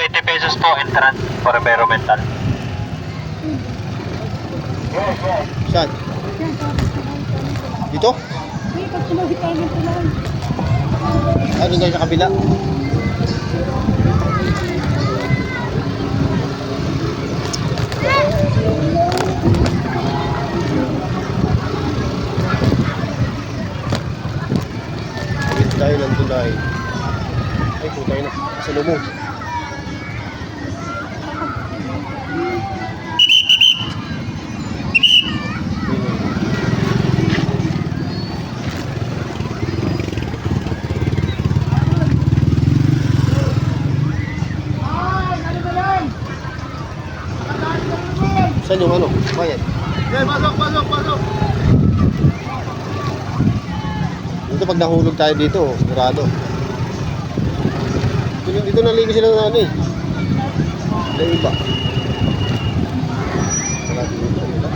20 pesos po entrance for environmental. Saan? Dito? May pag tumawid tayo ng tulay. Ah, doon tayo sa kabila. Kabit tayo ng tulay. Ay, kung tayo na. Sa lumong. Saan yung ano? Bayad? Okay, pasok. Dito pag nahulog tayo dito, sigurado. Dito naligo sila ng ano eh. May iba. Wala dito, wala.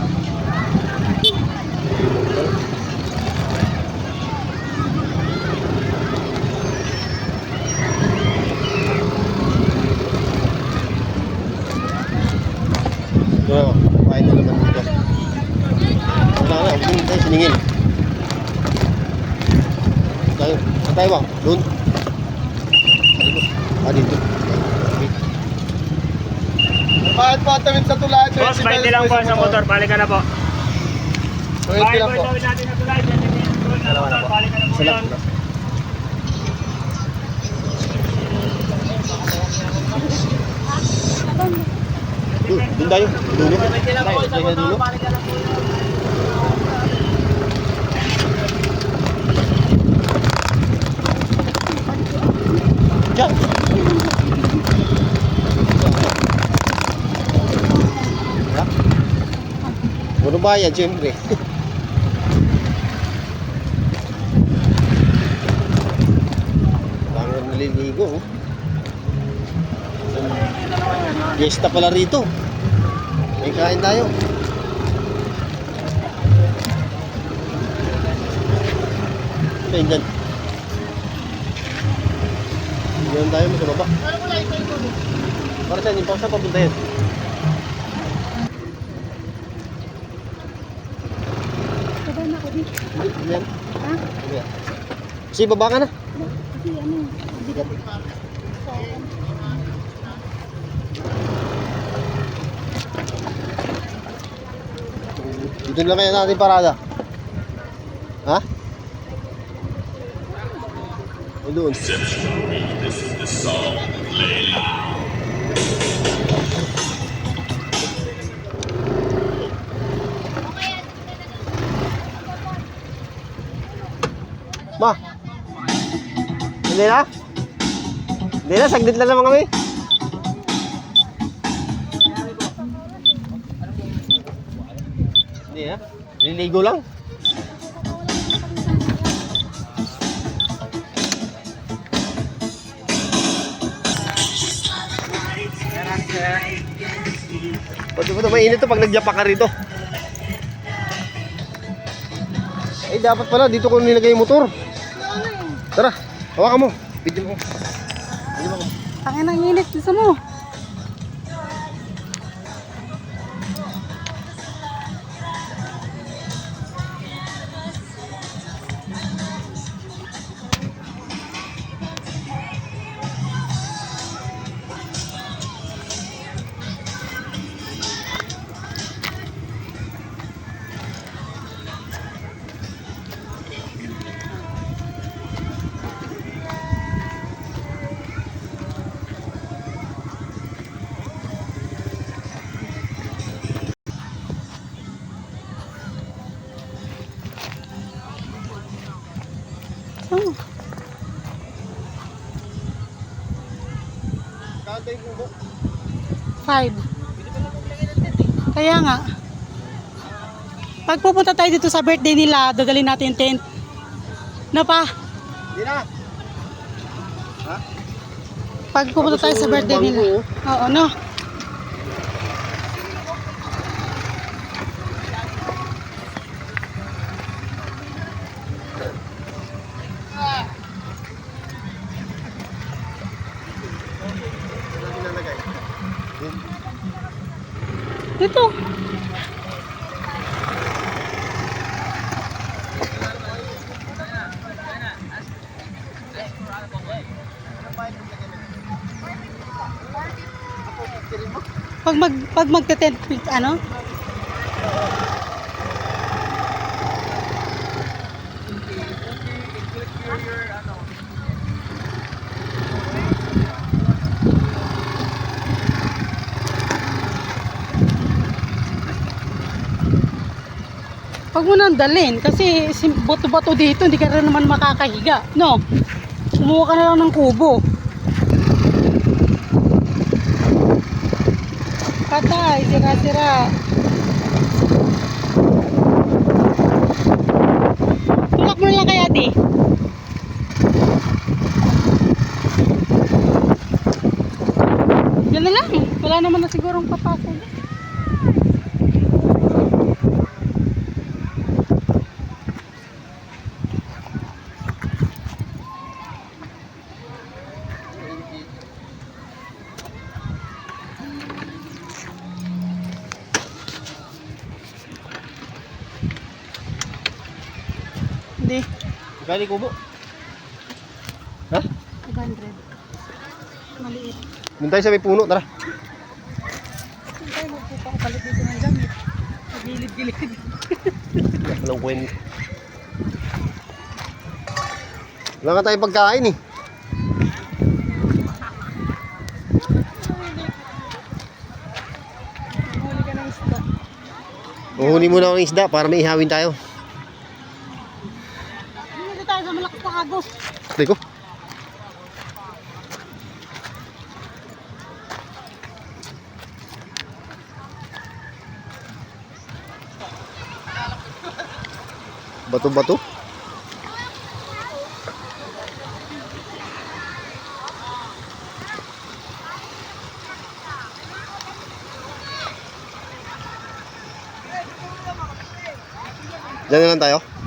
So, kain na naman dito. Wala na, huwag tayo siningin. Tayo, saan tayo ba? Doon? Ah, dito. Bakit po tawid sa tulay? Boss, 20 lang po sa motor, balik ka na po. 20 lang po. Tawid natin na tulay, 20 pesos po sa motor, balik ka na po Salat. yun. Doon tayo. Dulo. Tayo dulo. Diyan. Puro bayad, siyempre. Bangon naliligo. Oh. Fiesta pala rito. May kain tayo. Ayun dyan. Diyan tayo sa baba. Para saan yung pausa papunta yan? Sabay na ako dito. Yan. Ha? Yan. Kasi baba ka na. Kasi ano, bigat. Dito na kaya natin parada. Ha? O doon. Ma. Hindi na? Hindi na, saglit lang naman kami. Hindi na. Liligo lang. Pati mainit to pag nagyapa ka rito. Eh dapat pala dito ko nilagay yung motor. Tara, hawakan mo. Video mo. Video mo. Ang inang init, gusto mo? Oh. Kantay mo ba? 5. Kaya nga. Pag pupunta tayo dito sa birthday nila, dadalhin natin yung tent. No pa? Hindi na. Ha? Pag pupunta tayo sa birthday nila. Oo, no? Dito. Pag magte-tent ano? Huwag mo nang dalhin kasi bato-bato dito, hindi ka rin naman makakahiga, no? Kumuha ka na lang ng kubo. Patay, sira-sira. Tulak mo na lang kaya, di? Yan na lang. Wala naman na sigurong papasok. Hindi. Kali kubo. Ha? 500. Maliit. Doon tayo sa may puno, tara. Hindi tayo magpapakapalit dito ng gamit. Pagilid-gilid. Walang kwento. Wala nga tayong pagkain eh. Huli ka ng isda. Uhuli muna ako ng isda para may ihawin tayo. Hindi tayo sa malakas na agos. Teko. Bato-bato. Diyan na lang tayo.